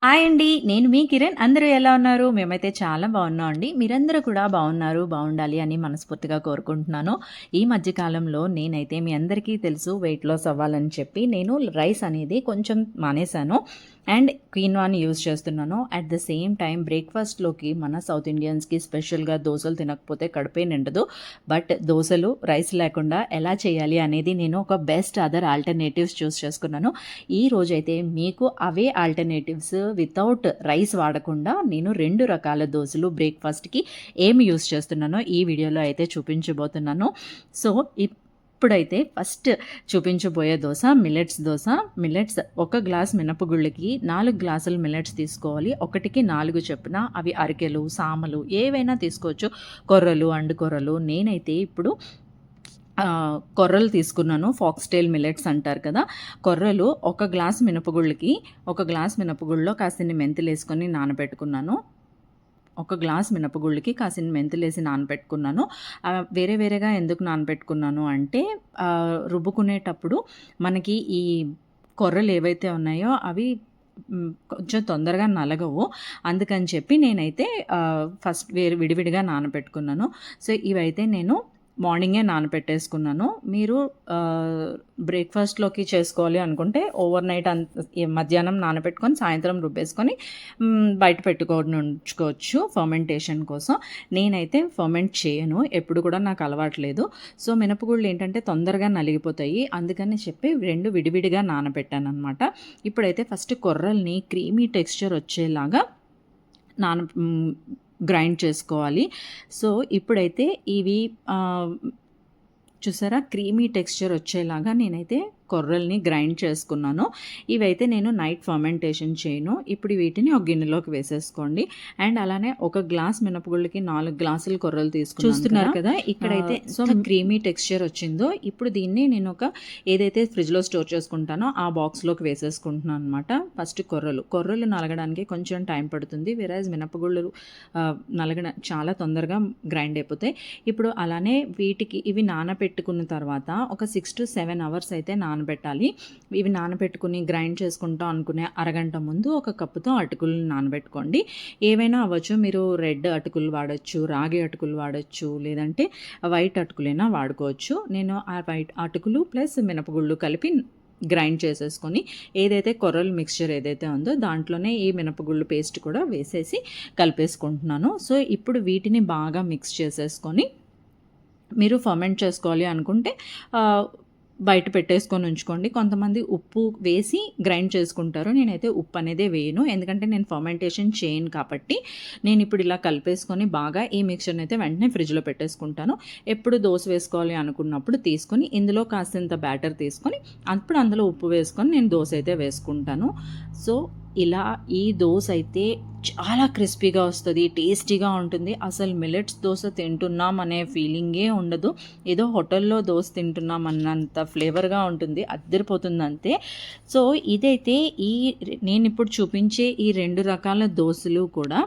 Hi అండి. నేను మీ కిరణ్. అందరూ ఎలా ఉన్నారు? మేమైతే చాలా బాగున్నాం అండి. మీరందరూ కూడా బాగున్నారు, బాగుండాలి అని మనస్ఫూర్తిగా కోరుకుంటున్నాను. ఈ మధ్య కాలంలో నేనైతే మీ అందరికీ తెలుసు వెయిట్ లాస్ అవ్వాలని చెప్పి నేను రైస్ అనేది కొంచెం మానేశాను. అండ్ క్వినోని యూజ్ చేస్తున్నాను. అట్ ద సేమ్ టైం బ్రేక్‌ఫాస్ట్‌లోకి మన సౌత్ ఇండియన్స్‌కి స్పెషల్‌గా దోసలు తినకపోతే కడుపే నిండదు. బట్ దోసలు రైస్ లేకుండా ఎలా చేయాలి అనేది నేను ఒక బెస్ట్ అదర్ ఆల్టర్‌నేటివ్స్ చూస్ చేసుకున్నాను. ఈ రోజైతే మీకు అవే ఆల్టర్‌నేటివ్స్ వితౌట్ రైస్ వాడకుండా నేను 2 రకాల దోసలు బ్రేక్‌ఫాస్ట్‌కి ఏమి యూజ్ చేస్తున్నానో ఈ వీడియోలో అయితే చూపించబోతున్నాను. సో, ఇప్పుడైతే ఫస్ట్ చూపించబోయే దోస మిల్లెట్స్ దోస. మిల్లెట్స్ ఒక గ్లాస్ మినపగుళ్ళకి 4 గ్లాసులు మిల్లెట్స్ తీసుకోవాలి. ఒకటికి 4 చొప్పున అవి అరికెలు, సామలు ఏవైనా తీసుకోవచ్చు. కొర్రలు, అండు కొర్రలు. నేనైతే ఇప్పుడు కొర్రలు తీసుకున్నాను. ఫాక్స్‌టైల్ మిల్లెట్స్ అంటారు కదా! కొర్రలు ఒక గ్లాస్ మినపగుళ్ళలో కాసిన్ని మెంతులేసుకొని నానబెట్టుకున్నాను. ఒక గ్లాస్ మినపగుళ్ళకి కాసిన్ని మెంతులేసి నానబెట్టుకున్నాను. వేరే వేరేగా ఎందుకు నానబెట్టుకున్నాను అంటే రుబ్బుకునేటప్పుడు మనకి ఈ కొర్రలు ఏవైతే ఉన్నాయో అవి కొంచెం తొందరగా నలగవు. అందుకని చెప్పి నేనైతే ఫస్ట్ విడివిడిగా నానబెట్టుకున్నాను. సో, ఇవైతే నేను మార్నింగే నానబెట్టేసుకున్నాను. మీరు బ్రేక్‌ఫాస్ట్‌లోకి చేసుకోవాలి అనుకుంటే ఓవర్ నైట్ మధ్యాహ్నం నానబెట్టుకొని సాయంత్రం రుబ్బేసుకొని బయట పెట్టుకొని ఉంచుకోవచ్చు ఫర్మెంటేషన్ కోసం. నేనైతే ఫర్మెంట్ చేయను. ఎప్పుడు కూడా నాకు అలవాట్లేదు. సో, మినపగుళ్ళు ఏంటంటే తొందరగా నలిగిపోతాయి. అందుకని చెప్పి 2 విడివిడిగా నానబెట్టాననమాట. ఇప్పుడైతే ఫస్ట్ కొర్రల్ని క్రీమీ టెక్స్చర్ వచ్చేలాగా గ్రైండ్ చేసుకోవాలి. సో, ఇప్పుడైతే ఇవి చూసారా క్రీమీ టెక్స్చర్ వచ్చేలాగా నేనైతే కొర్రల్ని గ్రైండ్ చేసుకున్నాను. ఇవైతే నేను నైట్ ఫర్మెంటేషన్ చేయను. ఇప్పుడు వీటిని ఒక గిన్నెలోకి వేసేసుకోండి. అండ్ అలానే ఒక గ్లాస్ మినపగుళ్ళకి 4 గ్లాసులు కొర్రలు తీసుకున్నాను. చూస్తున్నారు కదా ఇక్కడైతే సో క్రీమీ టెక్స్చర్ వచ్చిందో ఇప్పుడు దీన్ని నేను ఏదైతే ఫ్రిడ్జ్లో స్టోర్ చేసుకుంటానో ఆ బాక్స్లోకి వేసేసుకుంటున్నాను అనమాట. ఫస్ట్ కొర్రలు నలగడానికి కొంచెం టైం పడుతుంది. వెరాజ్ మినపగుళ్ళు చాలా తొందరగా గ్రైండ్ అయిపోతాయి. ఇప్పుడు అలానే ఇవి నానబెట్టుకున్న తర్వాత ఒక 6 to 7 అవర్స్ అయితే నానబెట్టాలి. ఇవి నానబెట్టుకుని గ్రైండ్ చేసుకుంటాం అనుకునే అరగంట ముందు ఒక కప్పుతో అటుకులను నానబెట్టుకోండి. ఏవైనా అవ్వచ్చు. మీరు రెడ్ అటుకులు వాడచ్చు, రాగి అటుకులు వాడచ్చు, లేదంటే వైట్ అటుకులైనా వాడుకోవచ్చు. నేను ఆ వైట్ అటుకులు ప్లస్ మినపగుళ్ళు కలిపి గ్రైండ్ చేసేసుకొని ఏదైతే కొర్రలు మిక్స్చర్ ఏదైతే ఉందో దాంట్లోనే ఈ మినపగుళ్ళు పేస్ట్ కూడా వేసేసి కలిపేసుకుంటున్నాను. సో, ఇప్పుడు వీటిని బాగా మిక్స్ చేసేసుకొని మీరు ఫర్మెంట్ చేసుకోవాలి అనుకుంటే బయట పెట్టేసుకొని ఉంచుకోండి. కొంతమంది ఉప్పు వేసి గ్రైండ్ చేసుకుంటారు. నేనైతే ఉప్పు అనేదే వేయను. ఎందుకంటే నేను ఫర్మెంటేషన్ చేయను కాబట్టి నేను ఇప్పుడు ఇలా కలిపేసుకొని బాగా ఈ మిక్చర్ని అయితే వెంటనే ఫ్రిడ్జ్లో పెట్టేసుకుంటాను. ఎప్పుడు దోశ వేసుకోవాలి అనుకున్నప్పుడు తీసుకొని ఇందులో కాసింత బ్యాటర్ తీసుకొని అప్పుడు అందులో ఉప్పు వేసుకొని నేను దోశ అయితే వేసుకుంటాను. సో, ఇలా ఈ దోశ అయితే చాలా క్రిస్పీగా వస్తుంది, టేస్టీగా ఉంటుంది. అసలు మిల్లెట్స్ దోశ తింటున్నాం అనే ఫీలింగే ఉండదు. ఏదో హోటల్లో దోశ తింటున్నాం అన్నంత ఫ్లేవర్గా ఉంటుంది, అద్దరిపోతుంది అంతే. సో, ఇదైతే నేను ఇప్పుడు చూపించే ఈ 2 రకాల దోశలు కూడా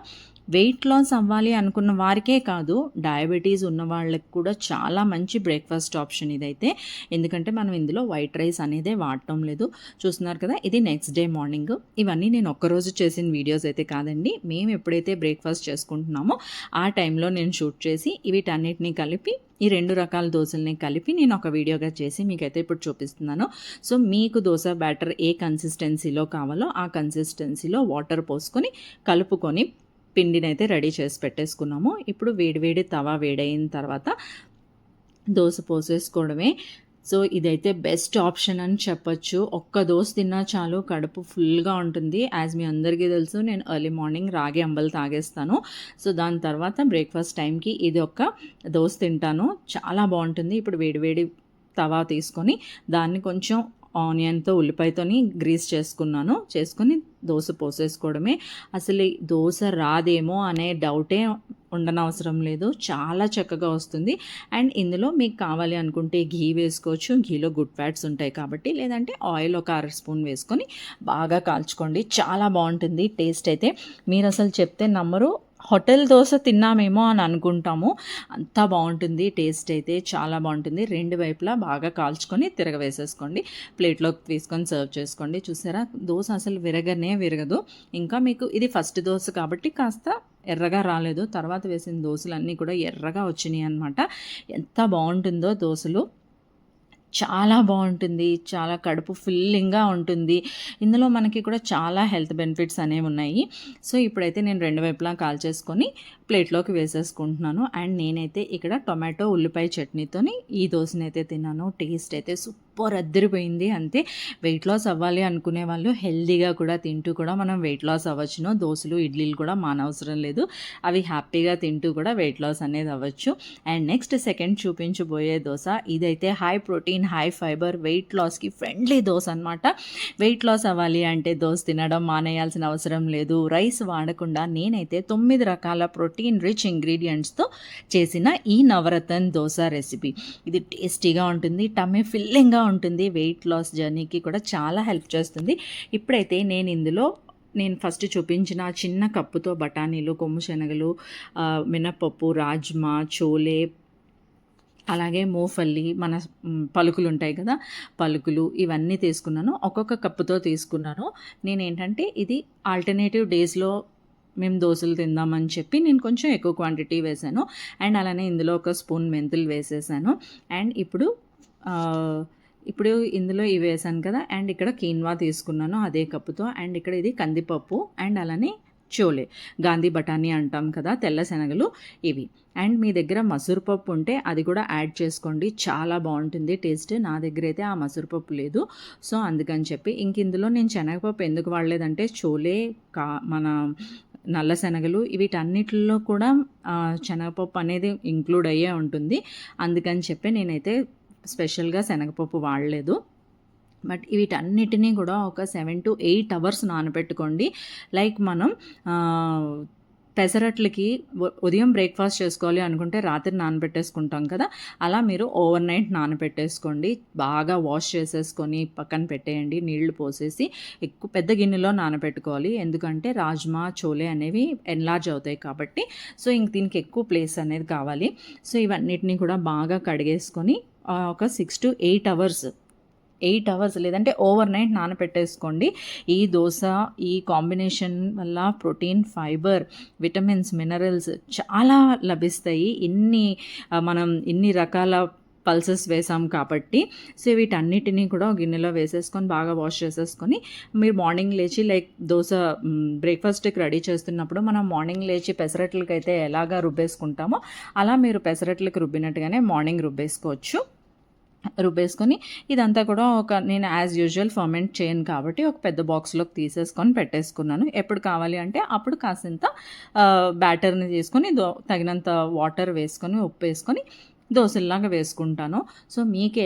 వెయిట్ లాస్ అవ్వాలి అనుకున్న వారికే కాదు, డయాబెటీస్ ఉన్న వాళ్ళకి కూడా చాలా మంచి బ్రేక్ఫాస్ట్ ఆప్షన్ ఇదైతే. ఎందుకంటే మనం ఇందులో వైట్ రైస్ అనేదే వాడటం లేదు. చూస్తున్నారు కదా, ఇది నెక్స్ట్ డే మార్నింగ్. ఇవన్నీ నేను ఒక్కరోజు చేసిన వీడియోస్ అయితే కాదండి. మేము ఎప్పుడైతే బ్రేక్ఫాస్ట్ చేసుకుంటున్నామో ఆ టైంలో నేను షూట్ చేసి వీటన్నిటిని కలిపి ఈ 2 రకాల దోశల్ని కలిపి నేను ఒక వీడియోగా చేసి మీకైతే ఇప్పుడు చూపిస్తున్నాను. సో, మీకు దోశ బ్యాటర్ ఏ కన్సిస్టెన్సీలో కావాలో ఆ కన్సిస్టెన్సీలో వాటర్ పోసుకొని కలుపుకొని పిండిని అయితే రెడీ చేసి పెట్టేసుకున్నాము. ఇప్పుడు వేడివేడి తవా వేడైన తర్వాత దోశ పోసేసుకోవడమే. సో, ఇదైతే బెస్ట్ ఆప్షన్ అని చెప్పొచ్చు. ఒక్క దోశ తిన్నా చాలు, కడుపు ఫుల్గా ఉంటుంది. యాజ్ మీ అందరికీ తెలుసు నేను ఎర్లీ మార్నింగ్ రాగి అంబలి తాగేస్తాను. సో, దాని తర్వాత బ్రేక్ఫాస్ట్ టైంకి ఇది ఒక దోశ తింటాను. చాలా బాగుంటుంది. ఇప్పుడు వేడివేడి తవా తీసుకొని దాన్ని కొంచెం ఆనియన్తో ఉల్లిపాయతోని గ్రీస్ చేసుకొని దోశ పోసేసుకోవడమే. అసలు దోశ రాదేమో అనే డౌటే ఉండనవసరం లేదు. చాలా చక్కగా వస్తుంది. అండ్ ఇందులో మీకు కావాలి అనుకుంటే ఘీ వేసుకోవచ్చు. ఘీలో గుడ్ ఫ్యాట్స్ ఉంటాయి కాబట్టి, లేదంటే ఆయిల్ ఒక 1/2 స్పూన్ వేసుకొని బాగా కాల్చుకోండి. చాలా బాగుంటుంది టేస్ట్ అయితే. మీరు అసలు చెప్తే నమ్మరు, హోటల్ దోస తిన్నామేమో అని అనుకుంటాము. అంతా బావుంటుంది. టేస్ట్ అయితే చాలా బావుంటుంది. 2 వైపులా బాగా కాల్చుకొని తిరగవేసేసుకోండి. ప్లేట్‌లోకి తీసుకొని సర్వ్ చేసుకోండి. చూసారా దోస అసలు విరగనే విరగదు. ఇంకా మీకు ఇది ఫస్ట్ దోస కాబట్టి కాస్త ఎర్రగా రాలేదు. తర్వాత వేసిన దోసలన్నీ కూడా ఎర్రగా వచ్చినియనమాట. ఎంత బావుంటుందో దోసలు. చాలా బావుంటుంది. చాలా కడుపు ఫిల్లింగ్‌గా ఉంటుంది. ఇందులో మనకి కూడా చాలా హెల్త్ బెనిఫిట్స్ అనేవున్నాయి. సో, ఇప్పుడైతే నేను 2 వైపులా కాల్చేసుకొని ప్లేట్‌లోకి వేసేసుకుంటున్నాను. అండ్ నేనైతే ఇక్కడ టొమాటో, ఉల్లిపాయ చట్నీతోని ఈ దోసనైతే తిన్నాను. టేస్ట్ అయితే సూపర్ అద్దిరిపోయింది. అంతే వెయిట్ లాస్ అవ్వాలి అనుకునే వాళ్ళు హెల్తీగా కూడా తింటూ కూడా మనం వెయిట్ లాస్ అవ్వచ్చును. దోసలు, ఇడ్లీలు కూడా మానవసరం లేదు. అవి హ్యాపీగా తింటూ కూడా వెయిట్ లాస్ అనేది అవ్వచ్చు. అండ్ నెక్స్ట్ సెకండ్ చూపించబోయే దోస ఇదైతే high protein, high fibre, weight లాస్‌కి ఫ్రెండ్లీ దోస అనమాట. వెయిట్ లాస్ అవ్వాలి అంటే దోస తినడం మానేయాల్సిన అవసరం లేదు. రైస్ వాడకుండా నేనైతే 9 రకాల ప్రోటీన్ రిచ్ ఇంగ్రీడియంట్స్‌తో చేసిన ఈ నవరత్న దోస రెసిపీ. ఇది టేస్టీగా ఉంటుంది. టమ్మీ ఫిల్లింగ్‌గా ఉంటుంది. వెయిట్ లాస్ జర్నీకి కూడా చాలా హెల్ప్ చేస్తుంది. ఇప్పుడైతే నేను ఫస్ట్ చూపించిన చిన్న కప్పుతో బఠానీలు, కొమ్ము శనగలు, మినపప్పు, రాజ్మా, చోలే, అలాగే మూఫల్లి పలుకులు ఉంటాయి కదా, పలుకులు ఇవన్నీ తీసుకున్నాను. ఒక్కొక్క కప్పుతో తీసుకున్నాను. నేనేంటంటే ఇది ఆల్టర్నేటివ్ డేస్‌లో మేము దోసలు తిందామని చెప్పి నేను కొంచెం ఎక్కువ క్వాంటిటీ వేశాను. అండ్ అలానే ఇందులో ఒక స్పూన్ మెంతులు వేసేసాను. అండ్ ఇప్పుడు ఇందులో ఇవి వేసాను కదా, అండ్ ఇక్కడ కీన్వా తీసుకున్నాను అదే కప్పుతో. అండ్ ఇక్కడ ఇది కందిపప్పు అండ్ అలానే చోలే, గాంధీ బఠానీ అంటాం కదా, తెల్ల శనగలు ఇవి. అండ్ మీ దగ్గర మసూరపప్పు ఉంటే అది కూడా యాడ్ చేసుకోండి. చాలా బాగుంటుంది టేస్ట్. నా దగ్గర అయితే ఆ మసూరపప్పు లేదు. సో అందుకని చెప్పి ఇందులో నేను శనగపప్పు ఎందుకు వాడలేదంటే చోలే, మన నల్ల శనగలు వీటన్నిటిలో కూడా శనగపప్పు అనేది ఇంక్లూడ్ అయ్యే ఉంటుంది. అందుకని చెప్పి నేనైతే స్పెషల్గా శనగపప్పు వాడలేదు. బట్ వీటన్నిటినీ కూడా ఒక 7 to 8 అవర్స్ నానబెట్టుకోండి. లైక్ మనం పెసరట్లకి ఉదయం బ్రేక్ఫాస్ట్ చేసుకోవాలి అనుకుంటే రాత్రి నానబెట్టేసుకుంటాం కదా, అలా మీరు ఓవర్ నైట్ నానబెట్టేసుకోండి. బాగా వాష్ చేసేసుకొని పక్కన పెట్టేయండి. నీళ్లు పోసేసి పెద్ద గిన్నెలో నానబెట్టుకోవాలి. ఎందుకంటే రాజ్మా, చోలే అనేవి ఎన్లార్జ్ అవుతాయి కాబట్టి. సో దీనికి ఎక్కువ ప్లేస్ అనేది కావాలి. సో ఇవన్నిటిని కూడా బాగా కడిగేసుకొని ఒక 6 to 8 అవర్స్ 8 అవర్స్ లేదంటే ఓవర్ నైట్ నానపెట్టేసుకోండి. ఈ దోస ఈ కాంబినేషన్ వల్ల ప్రోటీన్, ఫైబర్, విటమిన్స్, మినరల్స్ చాలా లభిస్తాయి. మనం ఇన్ని రకాల పల్సెస్ వేసాం కాబట్టి. సో వీటన్నిటినీ కూడా గిన్నెలో వేసేసుకొని బాగా వాష్ చేసేసుకొని మీరు మార్నింగ్ లేచి దోస బ్రేక్ఫాస్ట్కి రెడీ చేస్తున్నప్పుడు మనం మార్నింగ్ లేచి పెసరట్లకి అయితే ఎలాగా రుబ్బేసుకుంటామో అలా మీరు పెసరట్లకి రుబ్బినట్టుగానే మార్నింగ్ రుబ్బేసుకొని ఇదంతా కూడా నేను యాజ్ యూజువల్ ఫర్మెంట్ చేయను కాబట్టి ఒక పెద్ద బాక్స్లోకి తీసేసుకొని పెట్టేసుకున్నాను. ఎప్పుడు కావాలి అంటే అప్పుడు కాసింత బ్యాటర్ని తీసుకొని తగినంత వాటర్ వేసుకొని ఉప్పు వేసుకొని దోశల్లాగా వేసుకుంటాను. సో మీకు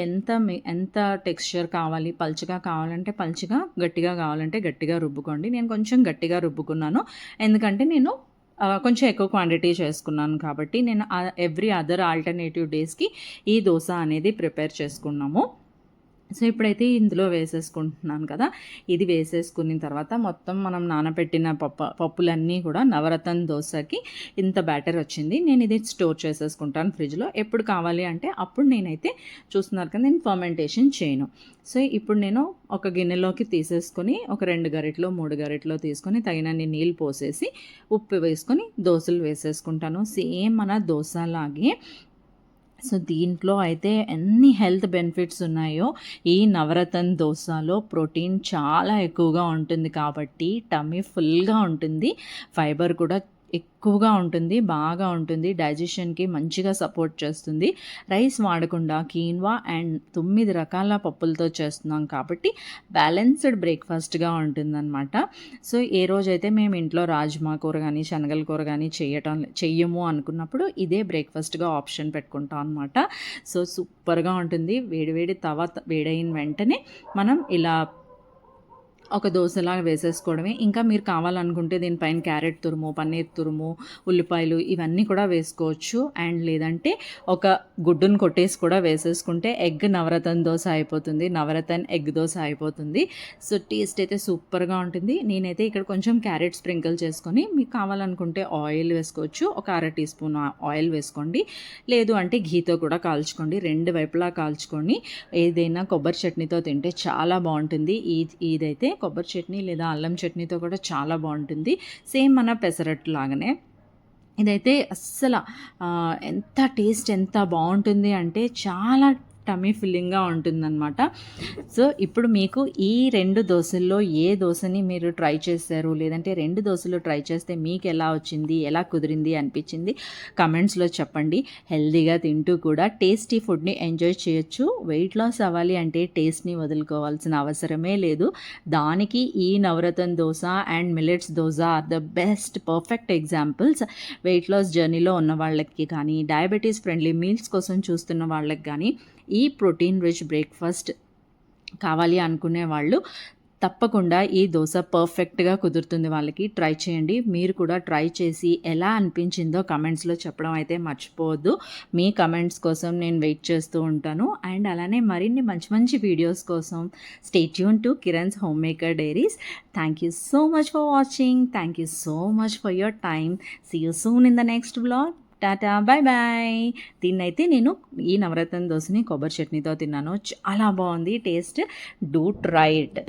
ఎంత టెక్స్చర్ కావాలి, పల్చగా కావాలంటే పల్చగా, గట్టిగా కావాలంటే గట్టిగా రుబ్బుకోండి. నేను కొంచెం గట్టిగా రుబ్బుకున్నాను. ఎందుకంటే నేను కొంచెం ఎక్కువ క్వాంటిటీ చేసుకున్నాను కాబట్టి నేను ఎవ్రీ అదర్ ఆల్టర్నేటివ్ డేస్కి ఈ దోశ అనేది ప్రిపేర్ చేసుకున్నాము. సో ఇప్పుడైతే ఇందులో వేసేసుకుంటున్నాను కదా, ఇది వేసేసుకున్న తర్వాత మొత్తం మనం నానబెట్టిన పప్పులన్నీ కూడా నవరత్న దోశకి ఇంత బ్యాటర్ వచ్చింది. నేను ఇది స్టోర్ చేసేసుకుంటాను ఫ్రిడ్జ్లో. ఎప్పుడు కావాలి అంటే అప్పుడు నేనైతే చూస్తున్నారు కదా, నేను ఫర్మెంటేషన్ చేయను. సో ఇప్పుడు నేను ఒక గిన్నెలోకి తీసేసుకొని ఒక 2 గరిటెలు 3 గరిటెలు తీసుకొని తగినన్ని నీళ్ళు పోసేసి ఉప్పు వేసుకొని దోశలు వేసేసుకుంటాను. సేమ్ మన దోశలాగే. సో దీంట్లో అయితే ఎన్ని హెల్త్ బెనిఫిట్స్ ఉన్నాయో, ఈ నవరత్న దోశలో ప్రోటీన్ చాలా ఎక్కువగా ఉంటుంది కాబట్టి టమ్మీ ఫుల్గా ఉంటుంది. ఫైబర్ కూడా ఎక్కువగా ఉంటుంది, బాగా ఉంటుంది. డైజెషన్కి మంచిగా సపోర్ట్ చేస్తుంది. రైస్ వాడకుండా కీన్వా అండ్ 9 రకాల పప్పులతో చేస్తున్నాం కాబట్టి బ్యాలెన్స్డ్ బ్రేక్ఫాస్ట్గా ఉంటుందన్నమాట. సో ఏ రోజైతే మేము ఇంట్లో రాజ్మా కూర కానీ శనగల కూర కానీ చెయ్యము అనుకున్నప్పుడు ఇదే బ్రేక్ఫాస్ట్గా ఆప్షన్ పెట్టుకుంటాం అనమాట. సో సూపర్గా ఉంటుంది. వేడివేడి వేడైన వెంటనే మనం ఇలా ఒక దోసలాగా వేసేసుకోవడమే. ఇంకా మీరు కావాలనుకుంటే దీనిపైన క్యారెట్ తురుము, పన్నీర్ తురుము, ఉల్లిపాయలు ఇవన్నీ కూడా వేసుకోవచ్చు. అండ్ లేదంటే ఒక గుడ్డును కొట్టేసి కూడా వేసేసుకుంటే ఎగ్ నవరత్న దోస అయిపోతుంది. నవరత్న ఎగ్ దోస అయిపోతుంది. సో టేస్ట్ అయితే సూపర్గా ఉంటుంది. నేనైతే ఇక్కడ కొంచెం క్యారెట్ స్ప్రింకిల్ చేసుకొని మీకు కావాలనుకుంటే ఆయిల్ వేసుకోవచ్చు. ఒక అర టీ స్పూన్ ఆయిల్ వేసుకోండి. లేదు అంటే ఘీతో కూడా కాల్చుకోండి. రెండు వైపులా కాల్చుకొని ఏదైనా కొబ్బరి చట్నీతో తింటే చాలా బాగుంటుంది. ఇదైతే కొబ్బరి చట్నీ లేదా అల్లం చట్నీతో కూడా చాలా బాగుంటుంది. సేమ్ మన పెసరట్టు లాగానే ఇదైతే అస్సలు ఎంత టేస్ట్ ఎంత బాగుంటుంది అంటే చాలా టమ్మీ ఫిల్లింగ్గా ఉంటుందన్నమాట. సో ఇప్పుడు మీకు ఈ 2 దోసల్లో ఏ దోసని మీరు ట్రై చేశారు, లేదంటే 2 దోసలు ట్రై చేస్తే మీకు ఎలా వచ్చింది, ఎలా కుదిరింది అనిపించింది కమెంట్స్లో చెప్పండి. హెల్దీగా తింటూ కూడా టేస్టీ ఫుడ్ని ఎంజాయ్ చేయొచ్చు. వెయిట్ లాస్ అవ్వాలి అంటే టేస్ట్ని వదులుకోవాల్సిన అవసరమే లేదు. దానికి ఈ Navaratna dosa and millets dosa are the best perfect examples. Weight loss జర్నీలో ఉన్న వాళ్ళకి కానీ, డయాబెటీస్ ఫ్రెండ్లీ మీల్స్ కోసం చూస్తున్న వాళ్ళకి కానీ, ఈ ప్రోటీన్ రిచ్ బ్రేక్ఫాస్ట్ కావాలి అనుకునే వాళ్ళు తప్పకుండా ఈ దోస పర్ఫెక్ట్గా కుదురుతుంది వాళ్ళకి. ట్రై చేయండి. మీరు కూడా ట్రై చేసి ఎలా అనిపించిందో కమెంట్స్లో చెప్పడం అయితే మర్చిపోవద్దు. మీ కమెంట్స్ కోసం నేను వెయిట్ చేస్తూ ఉంటాను. అండ్ అలానే మరిన్ని మంచి మంచి వీడియోస్ కోసం stay tune to Kiran's home maker diaries. Thank you so much for watching. Thank you so much for your time. See you soon in the next vlog. Tata, bye bye. దీన్నైతే నేను ఈ నవరత్న దోసని కొబ్బరి చట్నీతో తిన్నాను. చాలా బాగుంది టేస్ట్. Do try it.